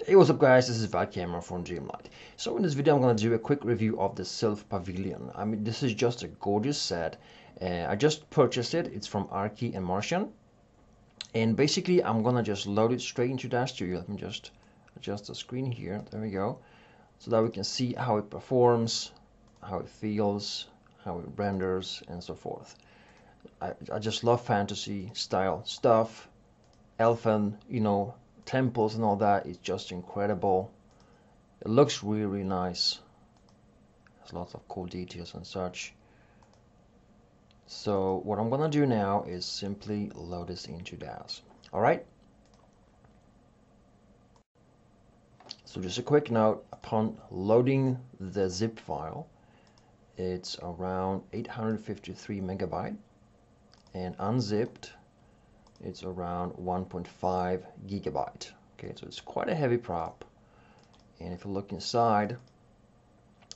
Hey, what's up guys, this is Val Camera from Dreamlight. So in this video I'm going to do a quick review of the Sylph Pavilion. I mean, this is just a gorgeous set. I just purchased it. It's from Arki and Martian. And basically I'm going to just load it straight into DAZ Studio. Let me just adjust the screen here. There we go. So that we can see how it performs, how it feels, how it renders, and so forth. I just love fantasy style stuff. Elfin, temples and all that is just incredible. It looks really, really nice. There's lots of cool details and such. So what I'm gonna do now is simply load this into DAZ. Alright? So just a quick note, upon loading the zip file, it's around 853 megabyte, and unzipped it's around 1.5 gigabyte. Okay, so it's quite a heavy prop. And if you look inside,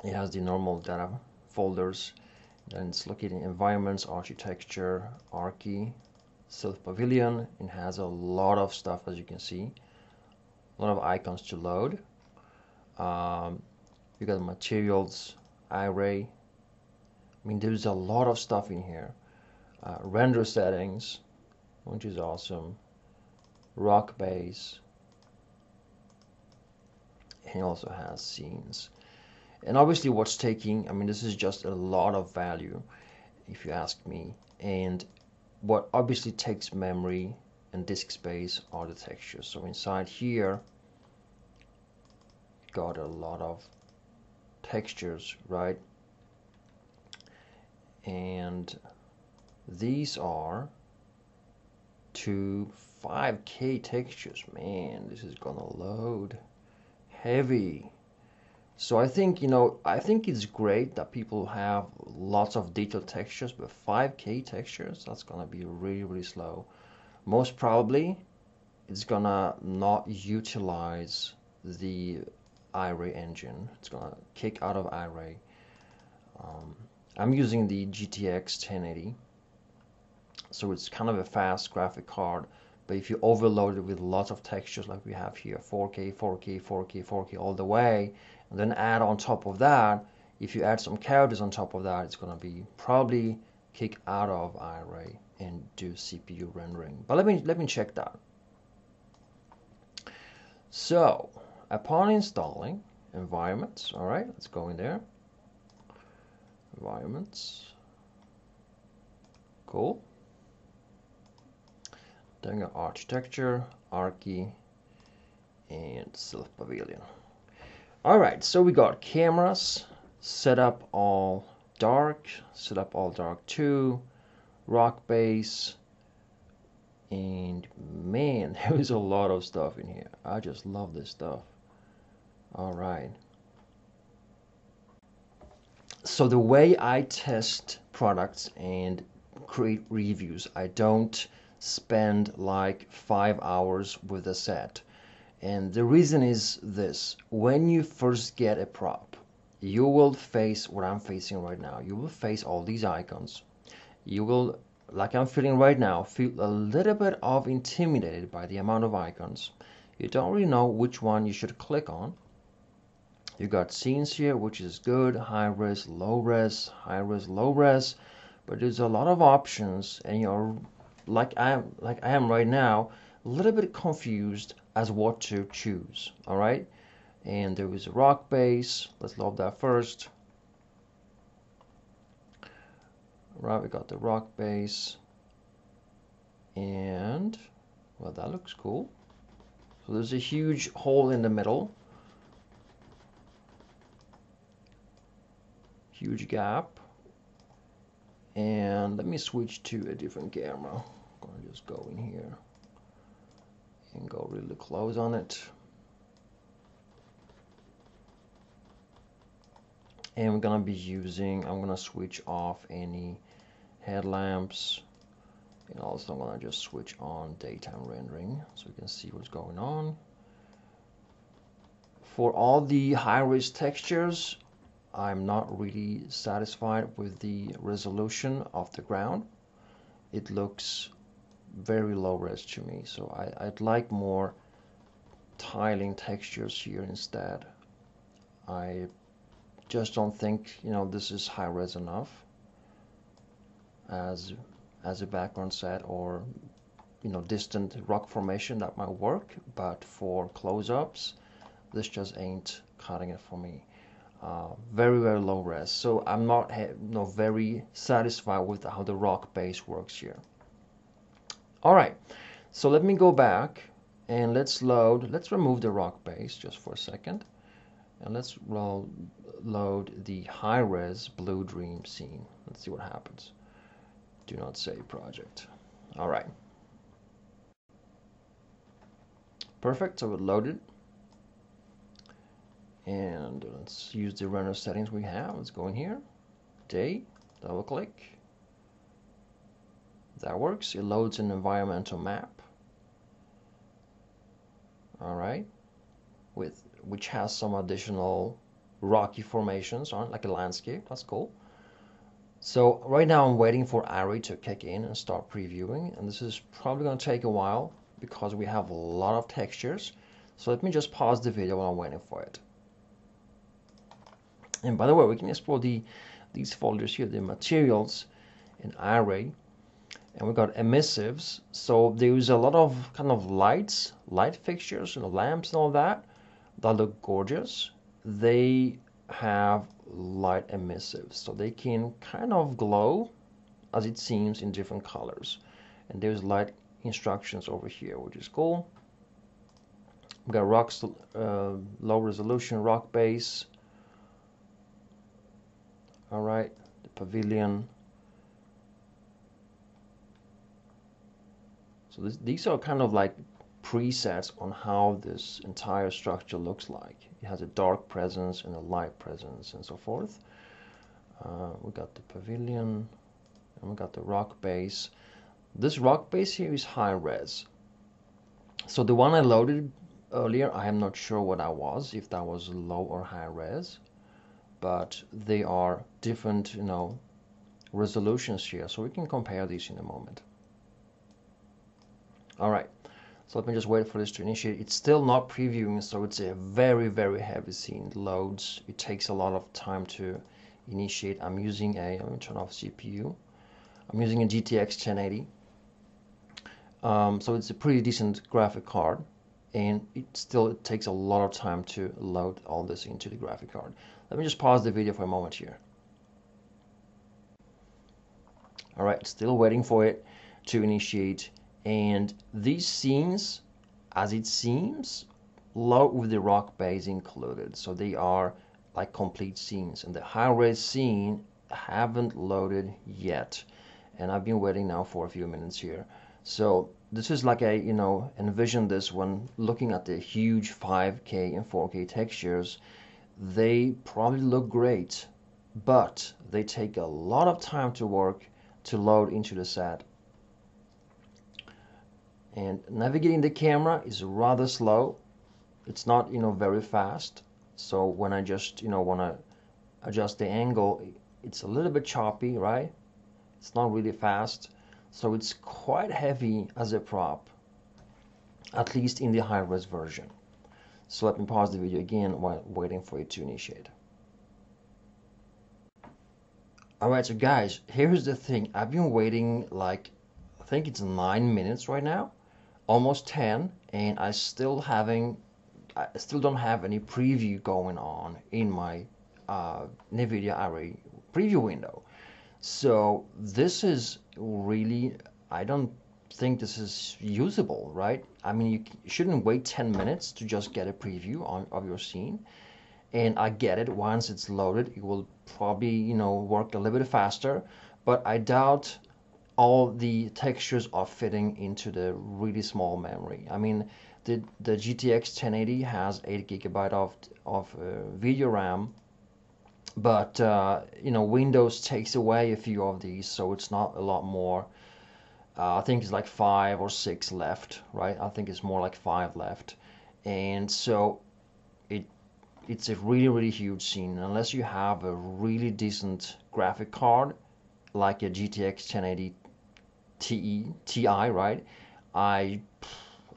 it has the normal data folders. Then it's located in environments, architecture, Archi, Sylph Pavilion. It has a lot of stuff, as you can see. A lot of icons to load. You got materials, array. I mean, there's a lot of stuff in here. Render settings, which is awesome. Rock base. It also has scenes. And obviously what's taking, I mean, this is just a lot of value, if you ask me. And what obviously takes memory and disk space are the textures. So inside here, got a lot of textures, right? And these are 5K textures. Man, this is gonna load heavy. So I think, I think it's great that people have lots of detailed textures, but 5K textures, that's gonna be really, really slow. Most probably, it's gonna not utilize the iRay engine. It's gonna kick out of iRay. I'm using the GTX 1080, so it's kind of a fast graphic card. But if you overload it with lots of textures like we have here, 4K, 4K, 4K, 4K all the way, and then add on top of that, if you add some characters on top of that, it's going to be probably kick out of iRay and do CPU rendering. But let me check that. So upon installing environments, all right, let's go in there. Environments, cool. Then got architecture, Archi, and Sylph Pavilion. All right, so we got cameras, set up all dark 2, rock base, and man, there's a lot of stuff in here. I just love this stuff. All right. So the way I test products and create reviews, I don't spend like 5 hours with a set. And the reason is this: when you first get a prop, you will face what I'm facing right now. You will face all these icons. You will, like I'm feeling right now, feel a little bit of intimidated by the amount of icons. You don't really know which one you should click on. You got scenes here, which is good, high res, low res, high res, low res, but there's a lot of options, and you're like I am right now, a little bit confused as what to choose. All right, and there is a rock base. Let's load that first. Right, we got the rock base, and well, that looks cool. So there's a huge hole in the middle, huge gap. And let me switch to a different camera. I'm gonna just go in here and go really close on it. And we're gonna be using, I'm gonna switch off any headlamps, and also I'm gonna just switch on daytime rendering so we can see what's going on. For all the high-res textures, I'm not really satisfied with the resolution of the ground. It looks very low res to me, so I'd like more tiling textures here instead. I just don't think, you know, this is high res enough as a background set, or you know, distant rock formation that might work, but for close-ups this just ain't cutting it for me. Very, very low res, so I'm not very satisfied with how the rock base works here. All right, so let me go back and let's remove the rock base just for a second, and let's load the high res Blue Dream scene. Let's see what happens. Do not save project. All right, perfect. So it loaded, and let's use the render settings we have. Let's go in here, day, double click. That works. It loads an environmental map. All right, which has some additional rocky formations on, like a landscape. That's cool. So right now I'm waiting for Array to kick in and start previewing, and this is probably going to take a while because we have a lot of textures. So let me just pause the video while I'm waiting for it. And by the way, we can explore these folders here, the materials in Array, and we got emissives. So there's a lot of kind of light fixtures, you know, lamps and all that look gorgeous. They have light emissives, so they can kind of glow as it seems in different colors. And there's light instructions over here, which is cool. We got low resolution rock base. All right, the pavilion. So these are kind of like presets on how this entire structure looks like. It has a dark presence and a light presence and so forth. We got the pavilion and we got the rock base. This rock base here is high res. So the one I loaded earlier, I am not sure what that was, if that was low or high res, but they are different, you know, resolutions here, so we can compare these in a moment. All right, so let me just wait for this to initiate. It's still not previewing, so it's a very, very heavy scene. It loads. It takes a lot of time to initiate. I'm using let me turn off CPU. I'm using a GTX 1080. So it's a pretty decent graphic card, and it takes a lot of time to load all this into the graphic card. Let me just pause the video for a moment here. All right, still waiting for it to initiate. And these scenes, as it seems, load with the rock base included, so they are like complete scenes. And the high-res scene haven't loaded yet, and I've been waiting now for a few minutes here. So this is like a, you know, envision this when looking at the huge 5K and 4K textures. They probably look great, but they take a lot of time to work to load into the set. And navigating the camera is rather slow. It's not, you know, very fast. So when I just, you know, want to adjust the angle, it's a little bit choppy, right? It's not really fast. So it's quite heavy as a prop, at least in the high-res version. So let me pause the video again while waiting for it to initiate. All right, so guys, here's the thing. I've been waiting like, I think it's 9 minutes right now, almost 10, and I still don't have any preview going on in my NVIDIA Array preview window. So this is really, I don't think this is usable, right? I mean, you shouldn't wait 10 minutes to just get a preview of your scene. And I get it, once it's loaded, it will probably, you know, work a little bit faster, but I doubt all the textures are fitting into the really small memory. I mean, the GTX 1080 has 8 GB of video RAM, but you know, Windows takes away a few of these, so it's not a lot more. I think it's like 5 or 6 left, right? I think it's more like 5 left, and so it's a really, really huge scene. Unless you have a really decent graphic card like a GTX 1080 Ti, right? I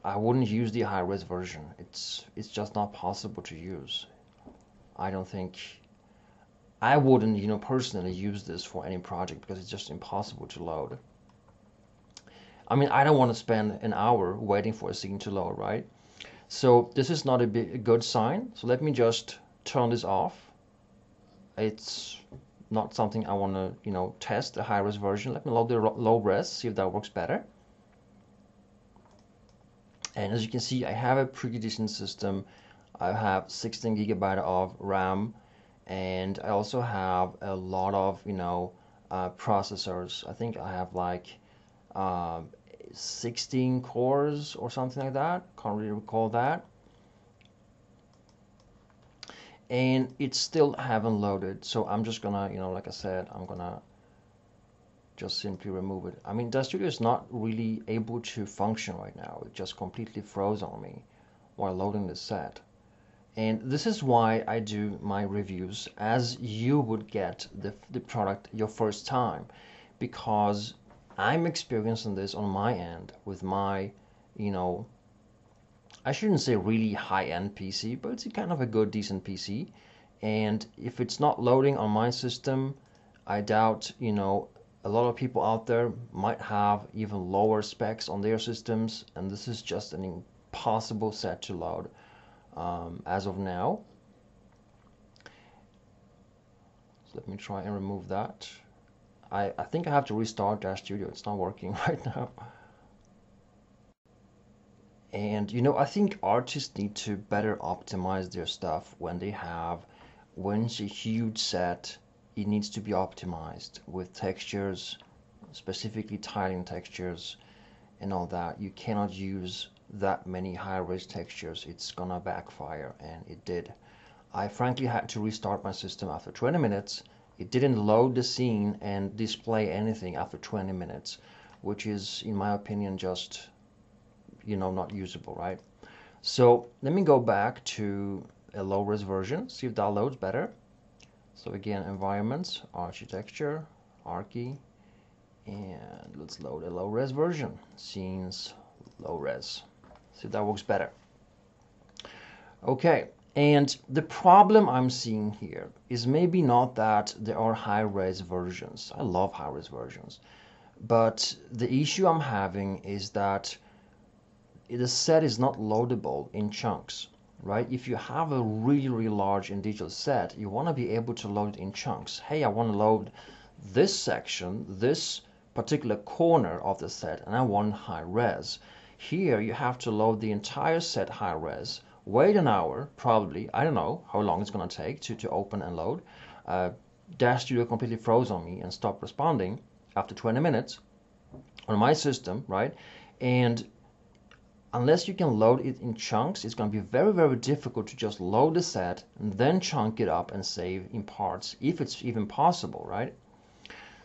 I wouldn't use the high-res version. It's just not possible to use. I don't think I wouldn't, personally use this for any project because it's just impossible to load. I mean, I don't want to spend an hour waiting for a scene to load, right? So this is not a good sign. So let me just turn this off. It's not something I want to, test the high-res version. Let me load the low-res, see if that works better. And as you can see, I have a pretty decent system. I have 16 gigabyte of RAM, and I also have a lot of, processors. I think I have like 16 cores or something like that. Can't really recall that. And it's still haven't loaded, so I'm just gonna, like I said, I'm gonna just simply remove it. I mean, DAZ Studio is not really able to function right now. It just completely froze on me while loading the set. And this is why I do my reviews as you would get the product your first time, because I'm experiencing this on my end with my, I shouldn't say really high-end PC, but it's kind of a good, decent PC. And if it's not loading on my system, I doubt, a lot of people out there might have even lower specs on their systems, and this is just an impossible set to load as of now. So let me try and remove that. I think I have to restart DAZ Studio. It's not working right now. And I think artists need to better optimize their stuff when it's a huge set. It needs to be optimized with textures, specifically tiling textures and all that. You cannot use that many high-res textures. It's gonna backfire, and it did. I frankly had to restart my system after 20 minutes. It didn't load the scene and display anything after 20 minutes, which is, in my opinion, just not usable, right? So let me go back to a low-res version, see if that loads better. So again, environments, architecture, Archi, and let's load a low-res version, scenes, low-res. See if that works better. Okay, and the problem I'm seeing here is maybe not that there are high-res versions. I love high-res versions, but the issue I'm having is that the set is not loadable in chunks, right? If you have a really large and digital set, you want to be able to load it in chunks. Hey, I want to load this section, this particular corner of the set, and I want high res. Here you have to load the entire set high res, wait an hour, probably, I don't know how long it's going to take to open and load. DAZ Studio completely froze on me and stopped responding after 20 minutes on my system, right? And unless you can load it in chunks, it's going to be very difficult to just load the set and then chunk it up and save in parts, if it's even possible, right?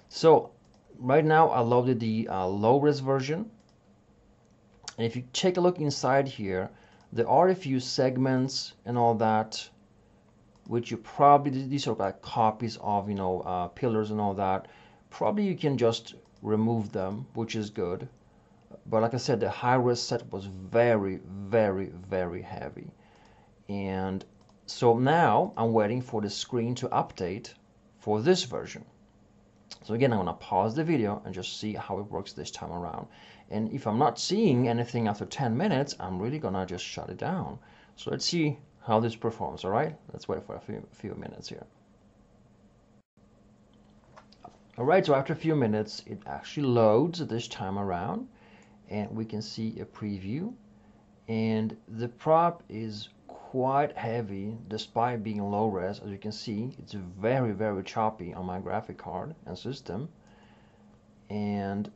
So right now I loaded the low-res version, and if you take a look inside here, there are a few segments and all that, which you probably, these are like copies of, pillars and all that. Probably you can just remove them, which is good. But like I said, the high-res set was very heavy. And so now I'm waiting for the screen to update for this version. So again, I'm going to pause the video and just see how it works this time around. And if I'm not seeing anything after 10 minutes, I'm really going to just shut it down. So let's see how this performs, all right? Let's wait for a few minutes here. All right, so after a few minutes, it actually loads this time around, and we can see a preview. And the prop is quite heavy despite being low res. As you can see, it's very choppy on my graphic card and system. And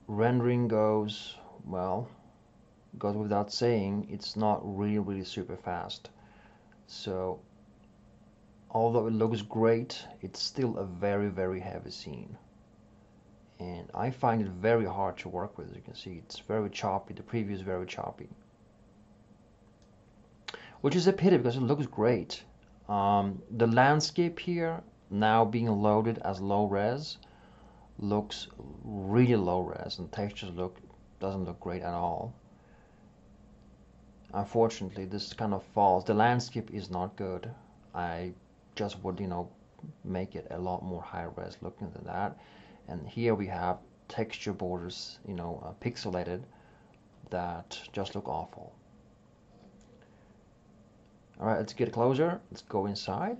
rendering goes, well, goes without saying, it's not really super fast. So although it looks great, it's still a very heavy scene. And I find it very hard to work with. As you can see, it's very choppy. The preview is very choppy, which is a pity because it looks great. The landscape here, now being loaded as low res, looks really low res, and textures doesn't look great at all. Unfortunately, this kind of falls. The landscape is not good. I just would, make it a lot more high res looking than that. And here we have texture borders, pixelated that just look awful. All right, let's get closer. Let's go inside.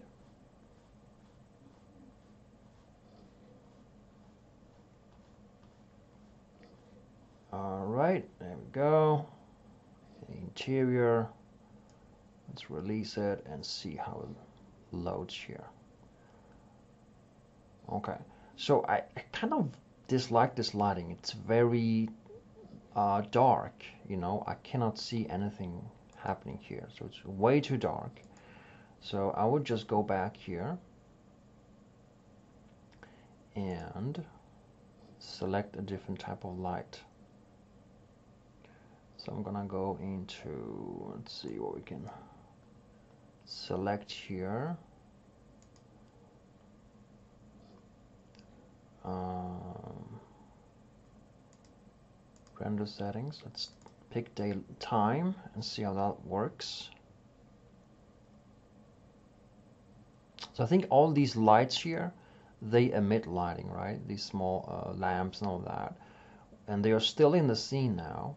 All right, there we go. Interior. Let's release it and see how it loads here. Okay, so I kind of dislike this lighting. It's very dark, I cannot see anything happening here. So it's way too dark. So I would just go back here and select a different type of light. So I'm gonna go into, let's see what we can select here. Render settings. Let's pick day time and see how that works. So I think all these lights here, they emit lighting, right? These small lamps and all that. And they are still in the scene now.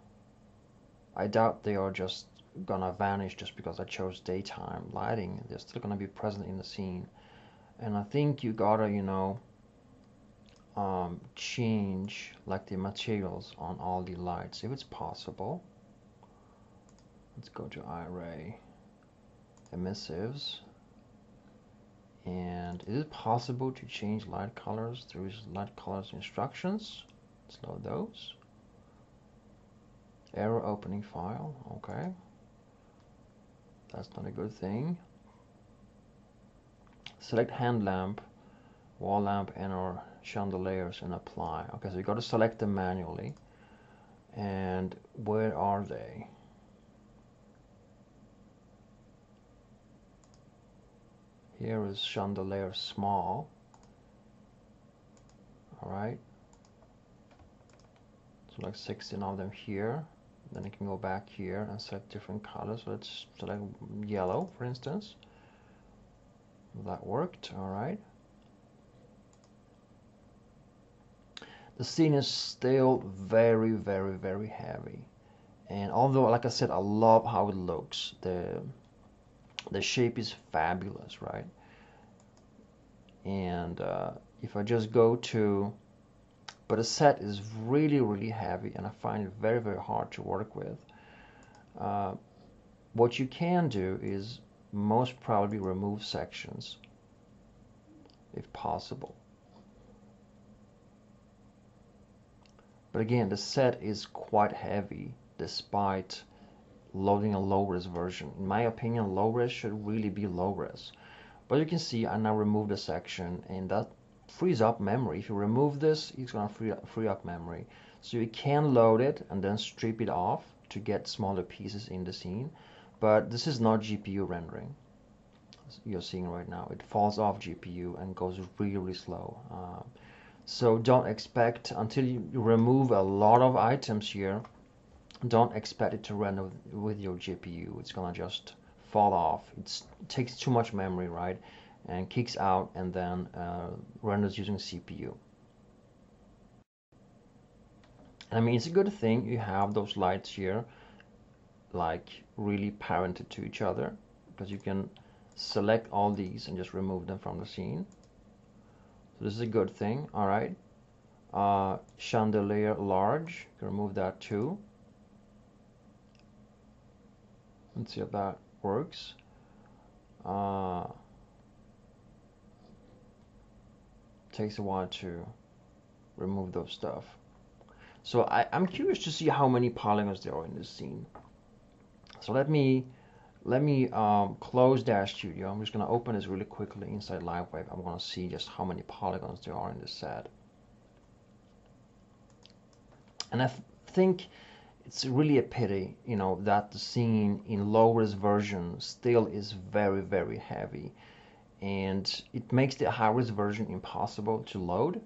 I doubt they are just gonna vanish just because I chose daytime lighting. They're still gonna be present in the scene. And I think you gotta, change like the materials on all the lights if it's possible. Let's go to Array, Emissives. And is it possible to change light colors through light colors instructions? Let's load those. Error opening file, okay. That's not a good thing. Select hand lamp, wall lamp, and or chandeliers and apply. Okay, so you got to select them manually. And where are they? Here is chandelier small. All right. So like 16 of them here. Then you can go back here and select different colors. So let's select yellow, for instance. That worked. All right. The scene is still very, very, very heavy. And although, like I said, I love how it looks. The shape is fabulous, right? And if I just go to, but the set is really, really heavy, and I find it very, very hard to work with. What you can do is most probably remove sections, if possible. But again, the set is quite heavy, despite loading a low-res version. In my opinion, low-res should really be low-res. But you can see I now removed a section, and that frees up memory. If you remove this, it's going to free up memory. So you can load it and then strip it off to get smaller pieces in the scene. But this is not GPU rendering. You're seeing right now. It falls off GPU and goes really, really slow. So don't expect, until you remove a lot of items here, don't expect it to render with your GPU. It's gonna just fall off. It takes too much memory, right? And kicks out and then renders using CPU. I mean, it's a good thing you have those lights here, like really parented to each other, because you can select all these and just remove them from the scene. So this is a good thing. All right. Chandelier large, you can remove that too. Let's see if that works. Takes a while to remove those stuff. So I'm curious to see how many polygons there are in this scene. So let me close DAZ Studio. I'm just going to open this really quickly inside LiveWave. I'm going to see just how many polygons there are in this set. And I think it's really a pity, that the scene in low-res version still is very, very heavy. And it makes the high-res version impossible to load.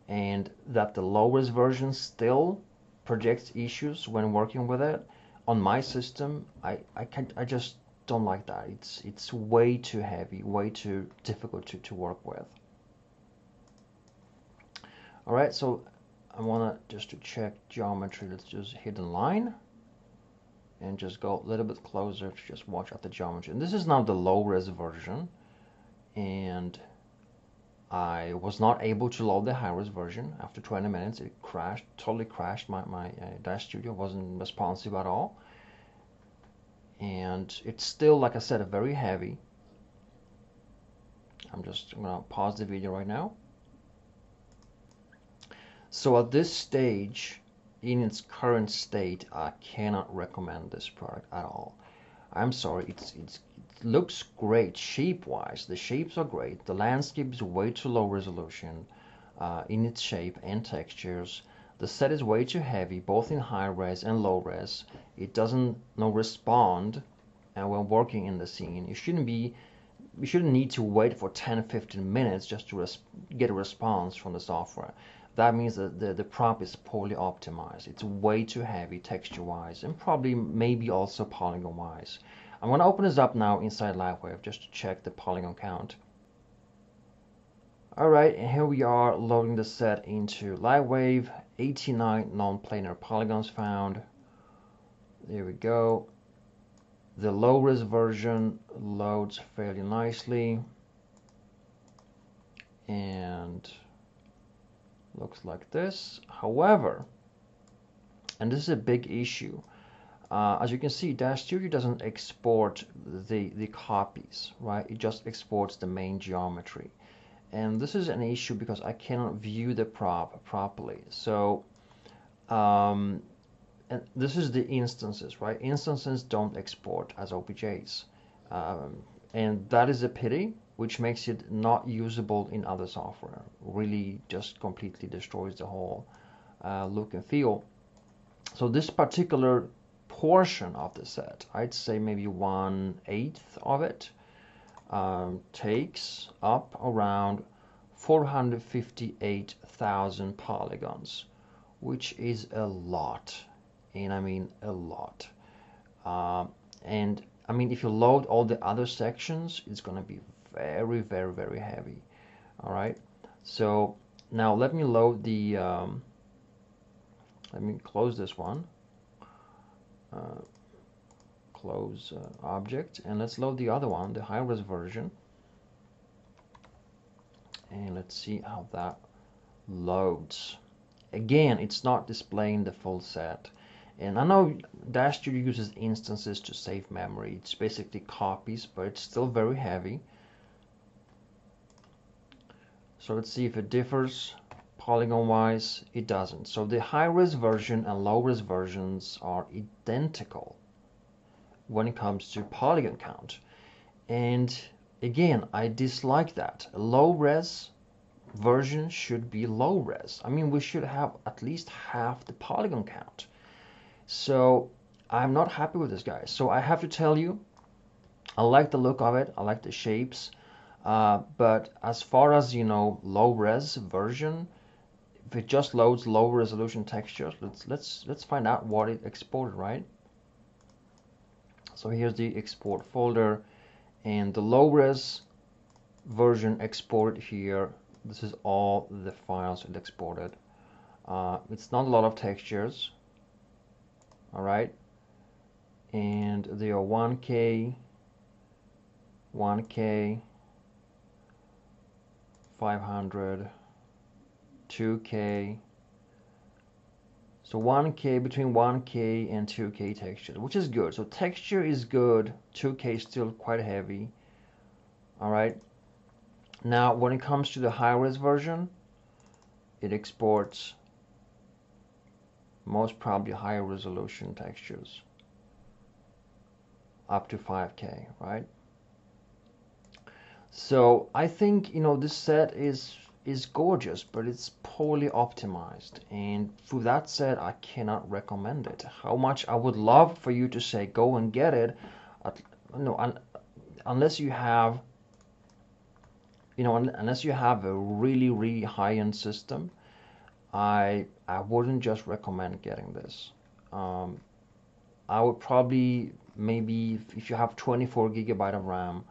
And that the low-res version still projects issues when working with it. on my system, I just don't like that. It's way too heavy, way too difficult to work with. All right, so I wanna just to check geometry. Let's just hit a line and just go a little bit closer to just watch out the geometry. And this is now the low res version, and I was not able to load the high res version. After 20 minutes, it crashed, totally crashed. My DAZ Studio wasn't responsive at all. And it's still, like I said, very heavy. I'm gonna pause the video right now. So at this stage, in its current state, I cannot recommend this product at all. I'm sorry, it looks great shape-wise. The shapes are great. The landscape is way too low resolution in its shape and textures. The set is way too heavy, both in high res and low res. It doesn't respond, and when working in the scene, you shouldn't need to wait for 10-15 minutes just to get a response from the software. That means that the prop is poorly optimized. It's way too heavy texture-wise, and probably maybe also polygon-wise. I'm going to open this up now inside LiveWave just to check the polygon count. Alright, and here we are loading the set into LiveWave. 89 non-planar polygons found. There we go. The low-res version loads fairly nicely. And looks like this. However, and this is a big issue, as you can see, DAZ Studio doesn't export the copies, right? It just exports the main geometry, and this is an issue because I cannot view the prop properly. So and this is the instances, right? Instances don't export as OBJs, and that is a pity, which makes it not usable in other software. Really just completely destroys the whole look and feel. So this particular portion of the set, I'd say maybe 1/8 of it, takes up around 458,000 polygons, which is a lot, and I mean a lot. And I mean, if you load all the other sections, it's going to be very, very, very heavy. All right, so now let me load the let me close this one, close object, and let's load the other one, the high-res version, and let's see how that loads. Again, it's not displaying the full set. And I know DAZ Studio uses instances to save memory. It's basically copies, but it's still very heavy. So let's see if it differs. Polygon-wise, it doesn't. So the high-res version and low-res versions are identical when it comes to polygon count. And again, I dislike that. A low-res version should be low-res. I mean, we should have at least half the polygon count. So I'm not happy with this, guys. So I have to tell you, I like the look of it. I like the shapes. But as far as, you know, low-res version, if it just loads low resolution textures, let's find out what it exported, right? So here's the export folder, and the low-res version exported here. This is all the files it exported. It's not a lot of textures. All right, and they are 1K, 500, 2K. So 1K, between 1K and 2K texture, which is good. So texture is good. 2K is still quite heavy. All right. Now, when it comes to the high-res version, it exports most probably higher resolution textures up to 5K, right? So I think, you know, this set is gorgeous, but it's poorly optimized, and for that said, I cannot recommend it. How much I would love for you to say go and get it, unless you have, you know, unless you have a really high-end system, I wouldn't just recommend getting this. I would probably, maybe if you have 24 gigabyte of RAM,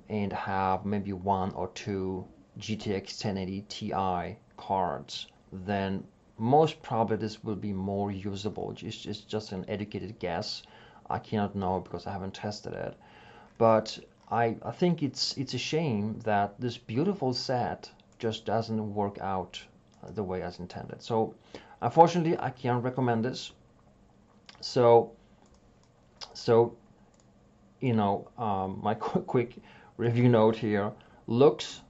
and have maybe one or two GTX 1080 Ti cards, then most probably this will be more usable. It's just an educated guess. I cannot know because I haven't tested it. But I think it's a shame that this beautiful set just doesn't work out the way as intended. So unfortunately, I can't recommend this. So my quick review note here: looks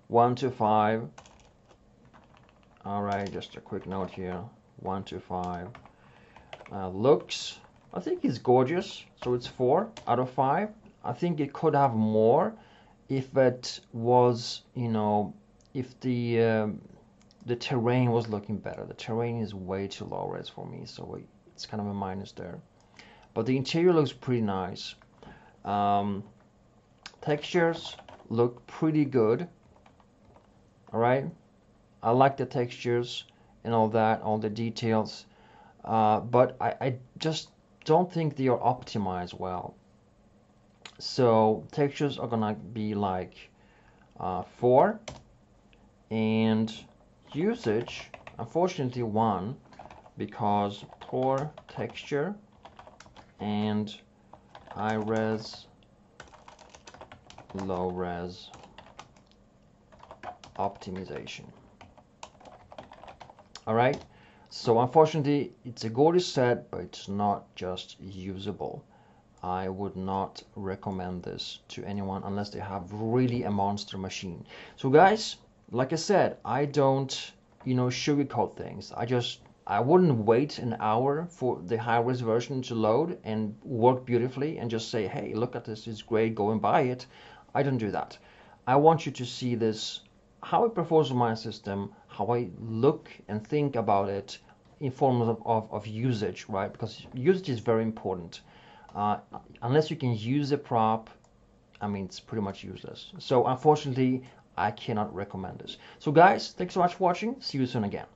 1 to 5. All right, just a quick note here: 1 to 5. Looks, I think it's gorgeous, so it's 4 out of 5. I think it could have more if it was, if the terrain was looking better. The terrain is way too low res for me, so it's kind of a minus there. But the interior looks pretty nice. Textures look pretty good. All right, I like the textures and all that, all the details, but I just don't think they are optimized well. So textures are gonna be like 4, and usage, unfortunately, 1, because poor texture and high res, low res optimization. All right, so unfortunately it's a gorgeous set, but it's not just usable. I would not recommend this to anyone unless they have really a monster machine. So guys, like I said, I don't sugarcoat things. I wouldn't wait an hour for the high-res version to load and work beautifully and just say, hey, look at this, it's great, go and buy it. I don't do that. I want you to see this, how it performs on my system, how I look and think about it in forms of usage, right? Because usage is very important. Unless you can use a prop, I mean, it's pretty much useless. So unfortunately, I cannot recommend this. So guys, thanks so much for watching. See you soon again.